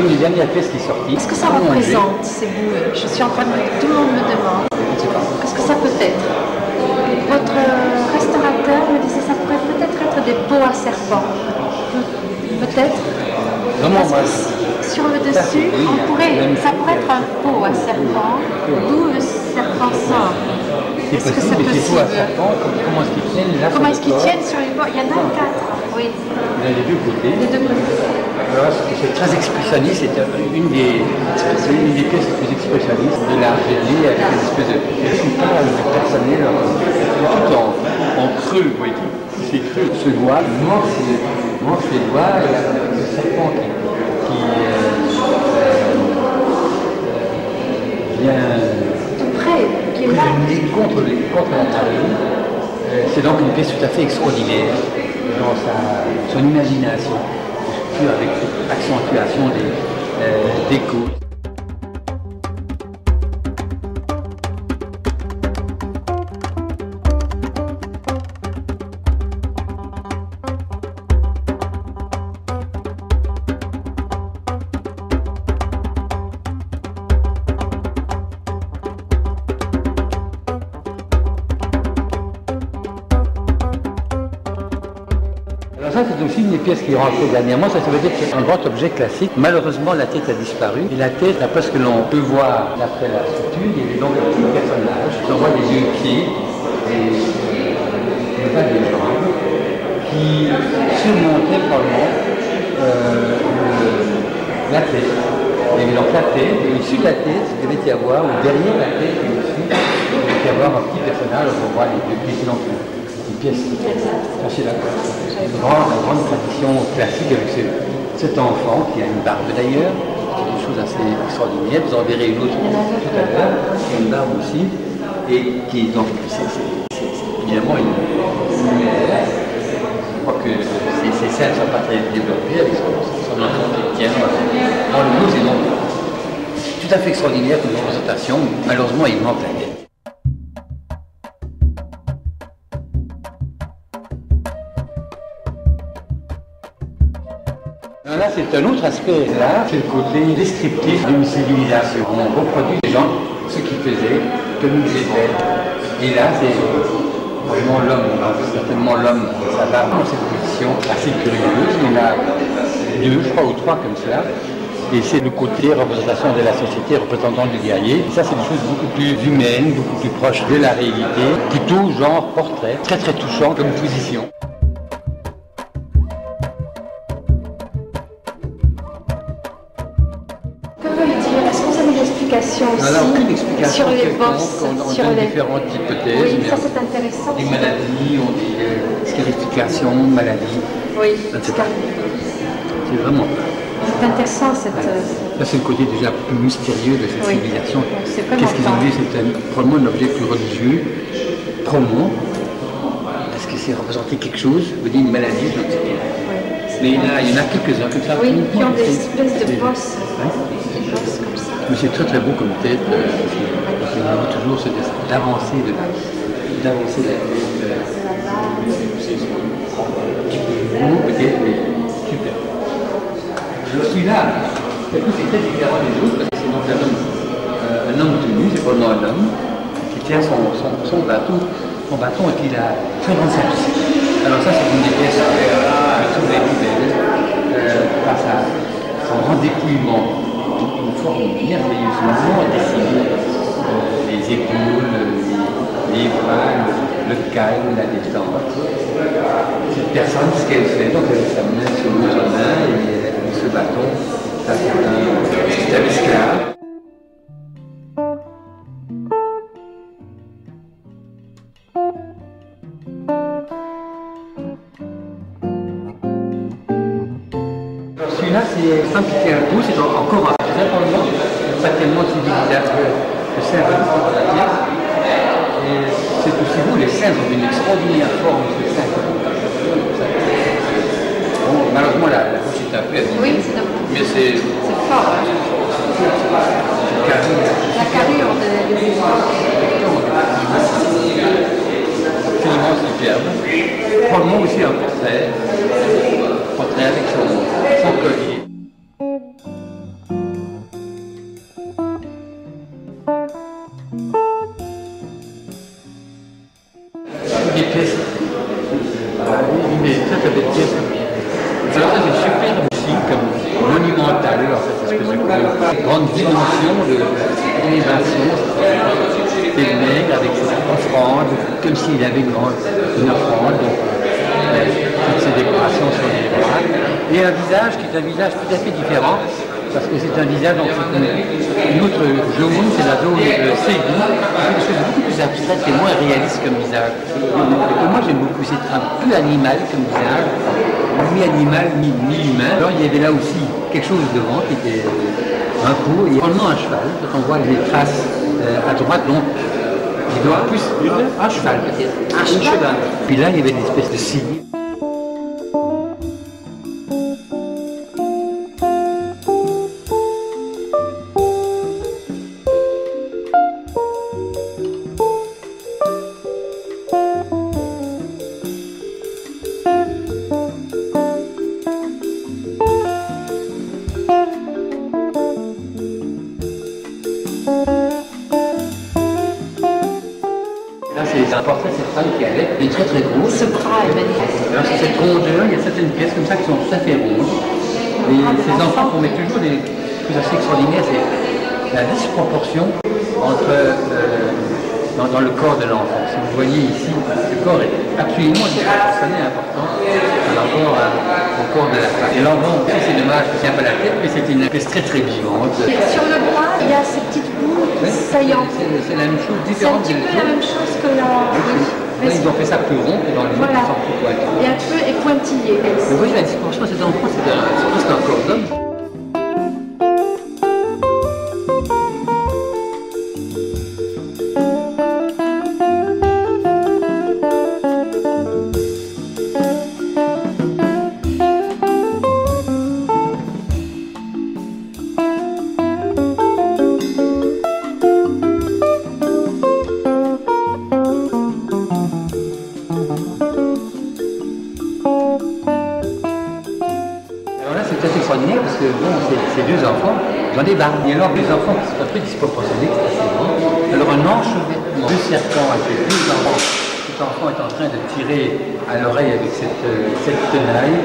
une des dernières pièces qui est sortie. Qu'est-ce que ça représente, ces bouées? Je suis en train de... Tout le monde me demande. Qu'est-ce que ça peut être? Votre restaurateur me disait que ça pourrait peut-être être des pots à serpent. Peut-être. Vraiment, moi, sur le dessus, ça pourrait être un pot à serpent, d'où le serpent sort. c'est possible, mais c'est pots à serpent, comment est-ce qu'ils tiennent là? Comment est-ce qu'ils tiennent sur les bords? Il y en a 4, oui. Il y en a des deux côtés. Les deux côtés. Alors, c'est très expressionniste, c'est une des pièces les plus expressionnistes de l'art génie, avec une espèce de soupage personnel, tout en creux, vous voyez, tous ces creux se doigts, mange les doigts, et le serpent qui vient tout près, qui est là. contre la marine. C'est donc une pièce tout à fait extraordinaire dans son imagination, avec l'accentuation des côtes. Alors ça, c'est aussi une des pièces qui est rentrée dernièrement. Ça veut dire que c'est un grand objet classique. Malheureusement, la tête a disparu. Et la tête, d'après ce que l'on peut voir d'après la structure, il y avait donc un petit personnage. On voit les deux pieds et pas des jambes qui surmontaient probablement la tête. Il y avait donc la tête, et au-dessus de la tête, il devait y avoir, ou derrière la tête et au-dessus, il devait y avoir un petit personnage. On voit les deux pieds donc une pièce assez d'accord. Une grande tradition classique avec cet enfant qui a une barbe d'ailleurs, c'est une chose assez extraordinaire. Vous en verrez une autre tout à l'heure, qui a une barbe aussi, et qui donc c'est évidemment une. Je crois que ces scènes ne sont pas très développées avec son enfant qui tient dans le blues, et donc tout à fait extraordinaire comme représentation. Malheureusement, il manque la tête. Là, c'est un autre aspect. Là, c'est le côté descriptif d'une civilisation. On reproduit les gens, ce qu'ils faisaient, comme ils étaient. Et là, c'est vraiment l'homme. Certainement l'homme, ça va dans cette position assez curieuse. Il y en a deux, je crois, ou trois comme cela. Et c'est le côté représentation de la société, représentant du guerrier. Et ça, c'est des choses beaucoup plus humaines, beaucoup plus proches de la réalité. Plutôt genre portrait, très très touchant comme position. Aussi, aucune explication sur les bosses, sur les différentes hypothèses. Oui, ça c'est intéressant. Des maladies, on dit scarification, maladies, oui, etc. C'est vraiment. C'est intéressant cette. Là, c'est le côté déjà plus mystérieux de cette civilisation. Qu'est-ce qu'ils ont vu? C'est probablement un objet plus religieux. Probablement. Est-ce que c'est représenter quelque chose? Vous dites une maladie, je ne sais pas. Mais il y en a quelques-uns comme ça. Oui, qui ont des espèces de bosses. Comme ça. Mais c'est très très beau comme tête. Il y a toujours ce dessin d'avancer de la tête. Beau peut-être, mais super. Alors celui-là, c'est très différent des autres parce que c'est donc un homme tenu, c'est probablement un homme qui tient son bâton et puis il a très grande simplicité. Alors ça, c'est une des pièces que je trouve les plus belles face à son grand dépouillement. Une forme merveilleusement dessinée, les épaules, les bras, le calme, la détente. Cette personne, ce qu'elle fait, donc elle sa main sur l'autre main et elle met ce bâton, ça c'est un esclave. Celui-là, c'est un qui tient un coup, c'est encore un très probablement pas tellement civilisation que c'est un peu dans la pièce. Et c'est aussi beau, les scènes ont une extraordinaire forme, ce sein. Bon, malheureusement, la bouche est un peu abîmée. Oui, c'est dommage. Mais c'est fort. Hein. La carrure des absolument superbe. Probablement aussi un portrait avec son collier. célébration. C'était le maigre avec ses offrandes, comme s'il avait une offrande. Donc, toutes ces décorations sur les bras. Et un visage qui est un visage tout à fait différent, parce que c'est un visage, donc c'est une autre zone, c'est la zone Ségou, c'est des choses beaucoup plus abstraites et moins réalistes comme visage. Et moi j'aime beaucoup, c'est un peu animal comme visage, mi-animal, mi-humain. Alors il y avait là aussi quelque chose devant qui était un pot et probablement un cheval, quand on voit les traces à droite, donc il doit plus un cheval peut-être. Un cheval. Puis là il y avait une espèce de signe. C'est un portrait de cette femme qui avait, elle est très très grosse. Ce bras est magnifique. Alors sur cette rondeur, il y a certaines pièces comme ça qui sont tout à fait rondes. Et ces enfants, on met toujours des choses assez extraordinaires, c'est la disproportion entre dans le corps de l'enfant. Si vous voyez ici, le corps est absolument disproportionné important par rapport au corps de la femme. Et l'enfant, c'est dommage que c'est un peu la tête, mais c'est une pièce très très vivante. Et sur le bras, il y a ces petites boules saillantes. C'est la même chose, C'est un différente petit des peu la même chose que la... Là, ils ont fait ça plus rond que dans les autres, ils sont plus pointus. Et un peu épointillé. Mais vous voyez la disproportion de cet enfant, c'est presque un corps d'homme. Parce que bon, ces deux enfants, ils ont des barres. Et alors, les enfants qui sont un peu disproportionnés, c'est assez grand. Alors, un enchevêtrement de serpent avec deux enfants. Cet enfant est en train de tirer à l'oreille avec cette tenaille.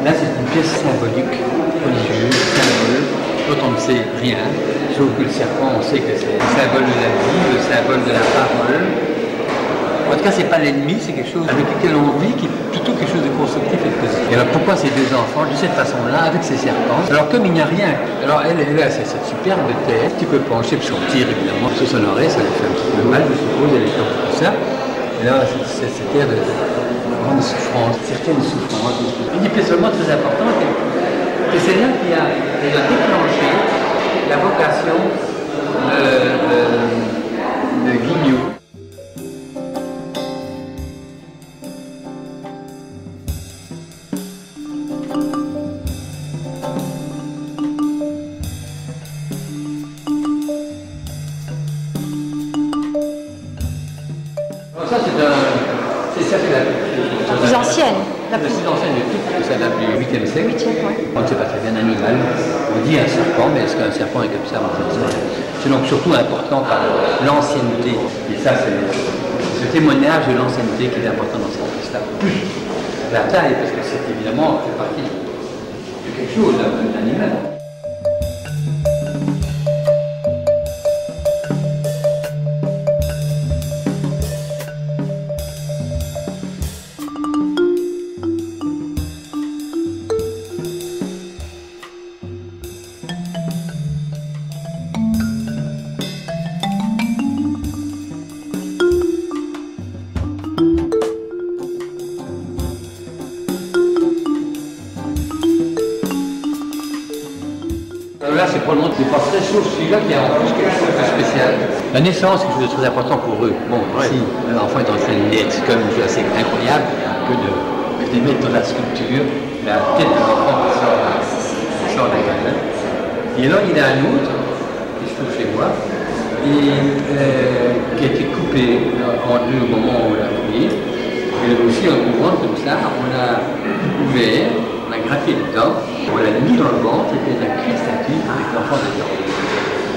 Là, c'est une pièce symbolique, religieuse, symbole, dont on ne sait rien. Sauf que le serpent, on sait que c'est le symbole de la vie, le symbole de la parole. En tout cas, c'est pas l'ennemi, c'est quelque chose avec lequel on vit, qui est plutôt quelque chose de constructif et de positif. Et alors pourquoi ces deux enfants, de cette façon-là, avec ces serpents? Alors comme il n'y a rien, alors elle a cette superbe tête, un petit peu penchée, puis on tire évidemment sur son oreille, ça lui fait un petit peu mal, je suppose, elle est comme tout ça. Et là, c'est cette air de grande souffrance, certaine souffrance. Une pièce seulement très importante, et c'est là qui a déclenché la vocation de Guignot. Ça, c'est la plus ancienne. La plus ancienne de toutes, ça date du 8e siècle. Ouais. On ne sait pas très bien un animal. On dit un serpent, mais est-ce qu'un serpent est comme ça? C'est donc surtout important par l'ancienneté. Et ça, c'est ce témoignage de l'ancienneté qui est important dans cette pièce-là. Plus la taille, parce que c'est évidemment fait partie de quelque chose, d'un animal. Là, c'est probablement des portraits, sauf celui-là qui a en plus quelque chose de spécial. La naissance, quelque chose de très important pour eux. Bon, si l'enfant est en train de naître, c'est quand même assez incroyable que de mettre dans la sculpture la tête de l'enfant qui sort de la gueule. Et alors, il y en a un autre, qui se trouve chez moi, et qui a été coupé en deux au moment où on l'a pris. Et aussi en couvrant comme ça, on l'a ouvert, on a graffé dedans, on l'a mis dans le ventre, et puis on a cuit la statue avec l'enfant dedans.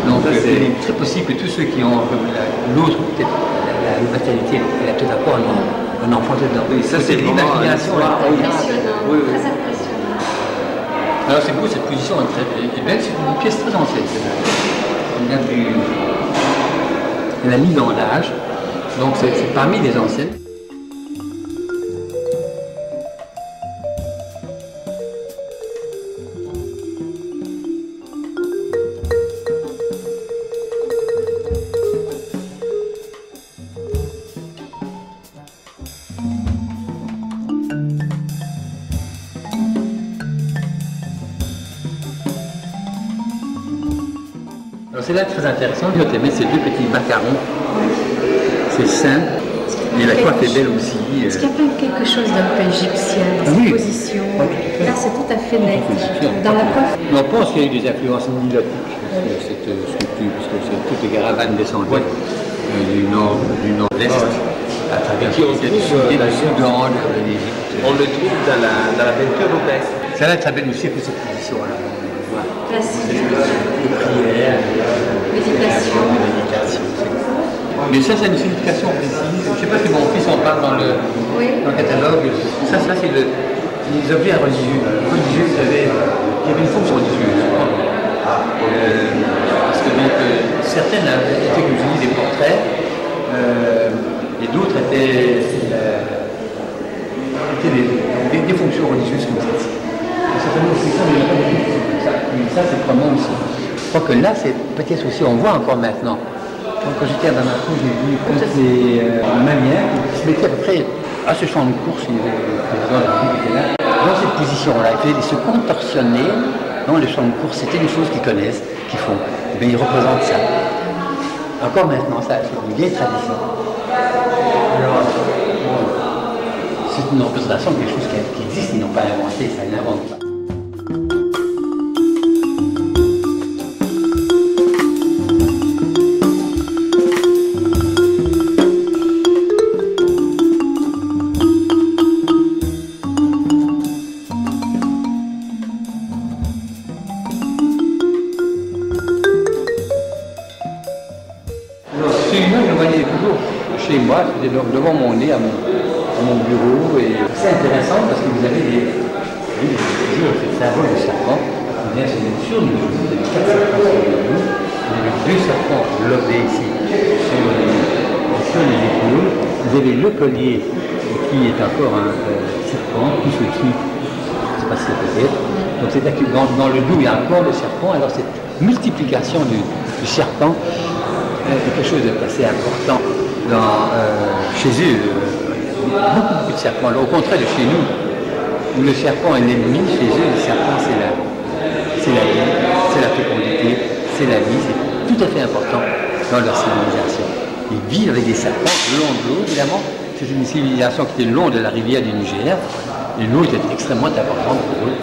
Donc c'est très possible que tous ceux qui ont l'autre, peut-être la maternité, elle a peut-être encore un enfant dedans. Et ça, c'est l'imagination. Impressionnant, très impressionnant. Alors c'est beau, cette position est très belle, c'est une pièce très ancienne. bien plus... Elle a 1000 ans d'âge, donc c'est parmi les anciennes. C'est là très intéressant. Je t'aimais ces deux petits macarons. C'est sain. Et la coiffe est belle aussi. Est-ce qu'il y a pas quelque chose d'un peu égyptien dans cette position? Là, c'est tout à fait net. Dans la coiffe. On pense qu'il y a eu des influences nilotiques sur cette sculpture, puisque c'est toutes les caravanes descendaient du nord-est à travers du Soudan, de l'Égypte. On le trouve dans la peinture rupestre. Ça là, très belle aussi avec cette position-là. Classique. De prière, Méditation. Mais ça, c'est une signification précise. Je ne sais pas si mon fils en parle dans le catalogue. Ça c'est les objets religieux. Religieux, il y avait une fonction religieuse. Parce que donc, certaines étaient, comme je dis, des portraits, et d'autres étaient des fonctions religieuses comme celle-ci. Certainement, ça, c'est vraiment aussi. Je crois que là, c'est peut-être aussi, on voit encore maintenant. Donc, quand j'étais à Bamako, j'ai vu tous les Maliens qui se mettaient à peu près à ce champ de course, il y avait le président de la République qui était là, dans cette position-là. Ils se contorsionner dans les champs de course, c'était une chose qu'ils connaissent, qu'ils font. Et bien, ils représentent ça. Encore maintenant, ça, c'est une vieille tradition. Alors, c'est une représentation de quelque chose qui existe, ils n'ont pas inventé, ça, ils n'inventent pas. Celui-là, je le voyais toujours chez moi, c'était devant mon nez, à mon bureau. Et c'est intéressant parce que vous avez toujours ce symbole de serpent. C'est sur le dos, vous avez 4 serpents sur le dos, vous avez 2 serpents lobés ici sur les épaules. Vous avez le collier qui est encore un serpent, plus au-dessus, je ne sais pas si c'est peut-être. Donc c'est là que dans le dos, il y a encore le serpent. Alors cette multiplication du serpent, c'est quelque chose d'assez important chez eux. Beaucoup de serpents. Alors, au contraire de chez nous, où le serpent est l'ennemi, chez eux, le serpent c'est la vie, c'est la fécondité, c'est la vie, c'est tout à fait important dans leur civilisation. Ils vivent avec des serpents le long de l'eau, évidemment. C'est une civilisation qui était le long de la rivière du Niger, et l'eau était extrêmement importante pour eux.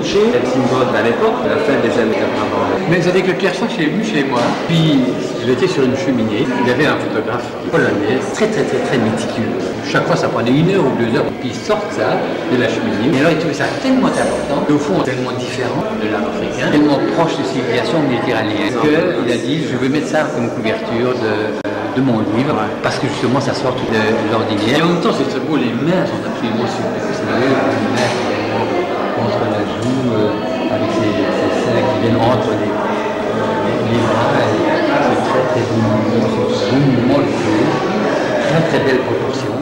C'est le symbole à l'époque, la fin des années 80. Mais c'est que Pierre Sachs, je l'ai vu chez moi. Puis, il était sur une cheminée. Il y avait un photographe polonais, très méticuleux. Chaque fois, ça prenait 1 heure ou 2 heures. Puis, ils sortent ça de la cheminée. Et alors, il trouvait ça tellement important, au fond, tellement différent de l'art africain, tellement proche de civilisation méditerranéenne, qu'il a dit, je vais mettre ça comme couverture de mon livre, parce que justement, ça sort de l'ordinaire. Et en même temps, c'est très beau, les mains sont absolument super. C'est les mains contre la joue, avec ces seins qui viennent entre les bras, c'est très beau mouvement, c'est beau mouvement le dos, très belle proportion.